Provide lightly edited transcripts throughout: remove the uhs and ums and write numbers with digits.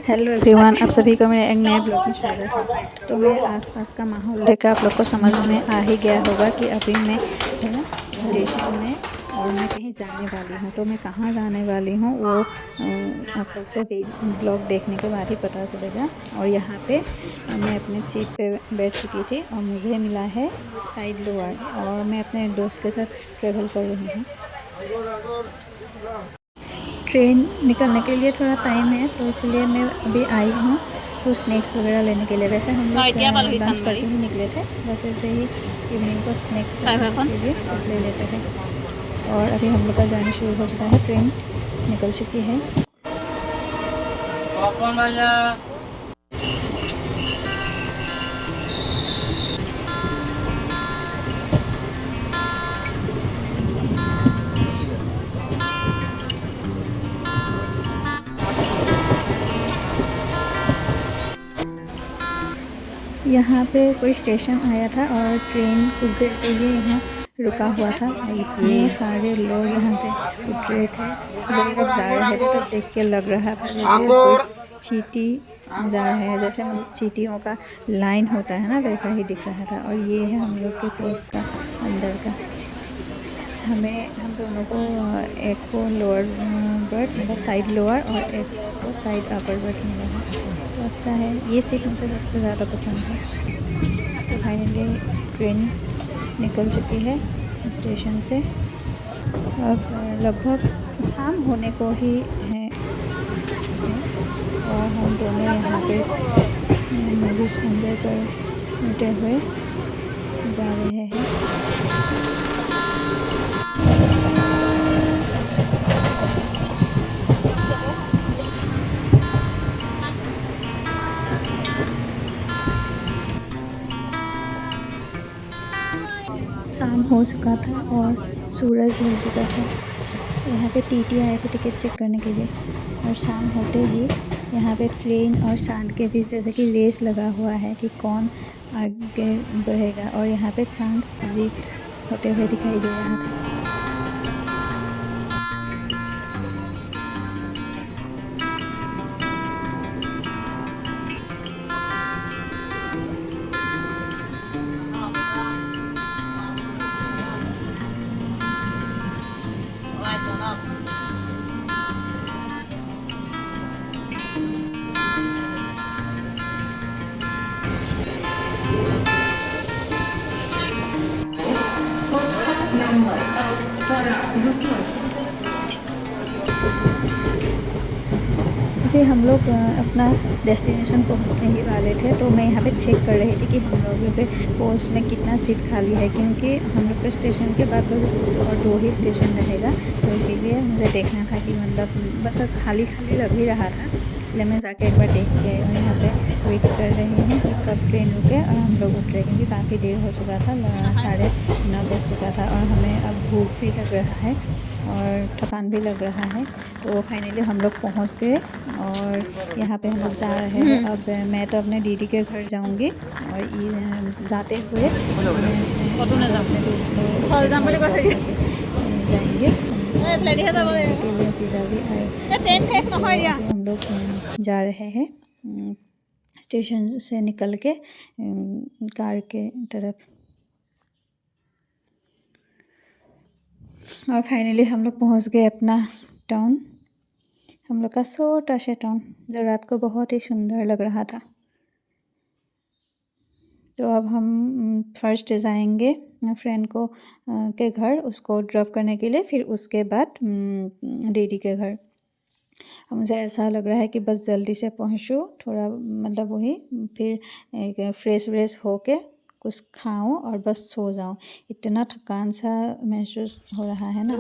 Hello everyone, आप सभी को मेरे एक नए ब्लॉग में स्वागत है। तो मेरे आसपास का माहौल देखकर आप लोग को समझ में आ ही गया होगा कि अभी मैं स्टेशन में और मैं कहीं जाने वाली हूँ। तो मैं कहाँ जाने वाली हूँ वो आप लोग को ब्लॉग देखने के बाद ही पता चलेगा। और यहाँ पे मैं अपने सीट पे बैठ चुकी थी और मुझे मिला है साइड लोअर और मैं अपने दोस्त के साथ ट्रेवल कर रही हूँ। ट्रेन निकलने के लिए थोड़ा टाइम है तो इसलिए मैं अभी आई हूँ कुछ स्नैक्स वगैरह लेने के लिए। वैसे हम लोग लंच करके ही निकले थे, बस ऐसे ही इवनिंग को स्नैक्स खाने के लिए कुछ ले लेते थे। और अभी हम लोग का जर्नी शुरू हो चुका है, ट्रेन निकल चुकी है। यहाँ पे कोई स्टेशन आया था और ट्रेन कुछ देर के लिए यहाँ रुका हुआ था। इतने सारे लोग यहाँ पे उठ रहे थे, जब लोग जा रहे थे तो देख के लग रहा था जैसे कोई चींटी जा रहे हैं, जैसे चींटियों का लाइन होता है ना, वैसा ही दिख रहा था। और ये है हम लोग के प्लेस का अंदर का। हम दोनों को एक को लोअर बर्थ मतलब साइड लोअर और एक को साइड अपर बर्थ मिला है। तो अच्छा है, ये सीट मुझे सबसे ज़्यादा पसंद है। तो फाइनली ट्रेन निकल चुकी है स्टेशन से। अब लगभग शाम होने को ही है और हम दोनों यहाँ पे मूवी एंजॉय करते हुए जा रहे हैं। शाम हो चुका था और सूरज ढल चुका था। यहाँ पे टीटी आए थे टिकट चेक करने के लिए और शाम होते ही यहाँ पे ट्रेन और चांद के बीच जैसे कि रेस लगा हुआ है कि कौन आगे बढ़ेगा। और यहाँ पे चांद जीत होते हुए दिखाई दे रहा था। अभी हम लोग अपना डेस्टिनेशन पहुंचने ही वाले थे, तो मैं यहाँ पे चेक कर रही थी कि हम लोगों पे कोच में कितना सीट खाली है, क्योंकि हम लोग के स्टेशन के बाद बस और 2 ही स्टेशन रहेगा। तो इसीलिए मुझे देखना था कि मतलब बस खाली खाली लग ही रहा था, इसलिए मैं जाके एक बार देख के आई। और यहाँ पे वेट कर रहे हैं कि कब ट्रेन रुके और हम लोग उठ रहे, क्योंकि काफ़ी देर हो चुका था, 9:30 बज चुका था और हमें अब भूख भी लग रहा है और थकान भी लग रहा है। तो फाइनली हम लोग पहुंच गए और यहाँ पे हम लोग जा रहे हैं। अब मैं तो अपने दीदी के घर जाऊंगी और जाते हुए अपने दोस्त को जाएंगे। जीजाजी आए, हम लोग जा रहे हैं स्टेशन से निकल के कार के तरफ। और फाइनली हम लोग पहुंच गए अपना टाउन, हम लोग का छोटा सा टाउन जो रात को बहुत ही सुंदर लग रहा था। तो अब हम फर्स्ट जाएंगे फ्रेंड को के घर, उसको ड्रॉप करने के लिए, फिर उसके बाद दीदी के घर। मुझे ऐसा लग रहा है कि बस जल्दी से पहुंचूँ, थोड़ा मतलब वही फिर एक फ्रेश व्रेश होके कुछ खाऊं और बस सो जाऊं। इतना थकान सा महसूस हो रहा है ना।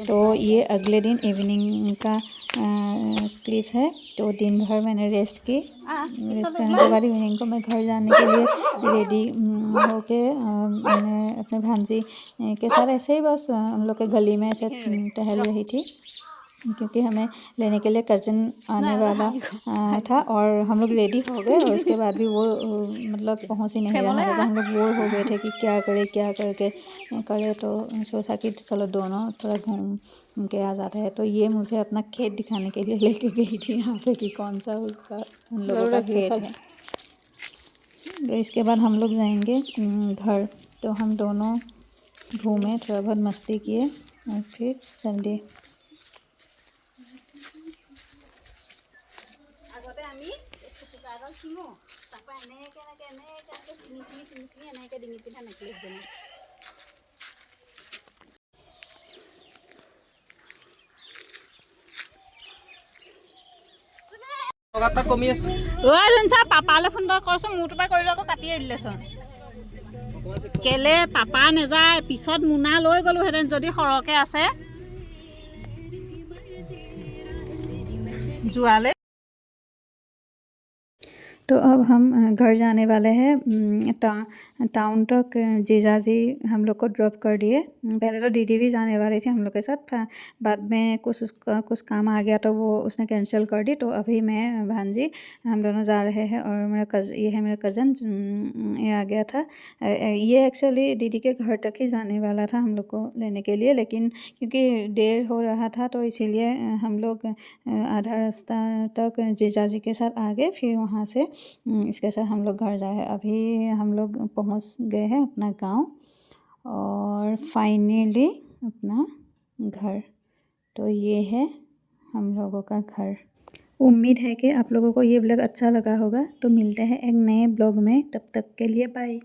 तो ये अगले दिन इवनिंग का क्लिप है। तो दिन भर मैंने रेस्ट करने के बाद इवनिंग को मैं घर जाने के लिए रेडी होके मैंने अपने भांजी के साथ ऐसे ही बस हम लोग के गली में ऐसे टहल रही थी। क्योंकि हमें लेने के लिए कज़न आने वाला था और हम लोग रेडी हो गए और उसके बाद भी वो मतलब पहुंच ही नहीं रहा था। तो हम लोग बोर हो गए थे कि क्या करे, क्या करके करे। तो सोचा कि चलो दोनों थोड़ा घूम के आ जाते हैं। तो ये मुझे अपना खेत दिखाने के लिए लेके गई थी यहाँ पे कि कौन सा उसका उन लोगों का खेत है। तो इसके बाद हम लोग जाएंगे घर। तो हम दोनों घूमे, थोड़ा बहुत मस्ती किए और फिर चल दिए। আগতে আমি ফুটা এডাল চিঙো, তাৰপৰা এনেকৈ চিঙি এনেকৈ ডিঙিত পিন্ধা নেকলেছ বনাওঁ। পাপালৈ ফোন এটা কৰচোন, মোৰটোৰ পৰা কৰিলোঁ আকৌ কাটিয়ে দিলেচোন। কেলে পাপা নেযায়, পিছত মোনা লৈ গ'লোহেঁতেন যদি সৰহকৈ আছে যোৱালে। तो अब हम घर जाने वाले हैं। टाउन तक जीजा जी हम लोग को ड्रॉप कर दिए। पहले तो दीदी भी जाने वाली थी हम लोग के साथ, बाद में कुछ काम आ गया तो वो उसने कैंसिल कर दी। तो अभी मैं भांजी हम दोनों जा रहे हैं और ये है मेरा कज़न, ये आ गया था। ये एक्चुअली दीदी के घर तक ही जाने वाला था हम लोग को लेने के लिए, लेकिन क्योंकि देर हो रहा था तो इसीलिए हम लोग आधा रास्ता तक जीजा जी के साथ आ गए। फिर वहाँ से इसके साथ हम लोग घर जाए। अभी हम लोग पहुँच गए हैं अपना गांव और फाइनली अपना घर। तो ये है हम लोगों का घर। उम्मीद है कि आप लोगों को ये ब्लॉग अच्छा लगा होगा। तो मिलते हैं एक नए ब्लॉग में, तब तक के लिए बाय।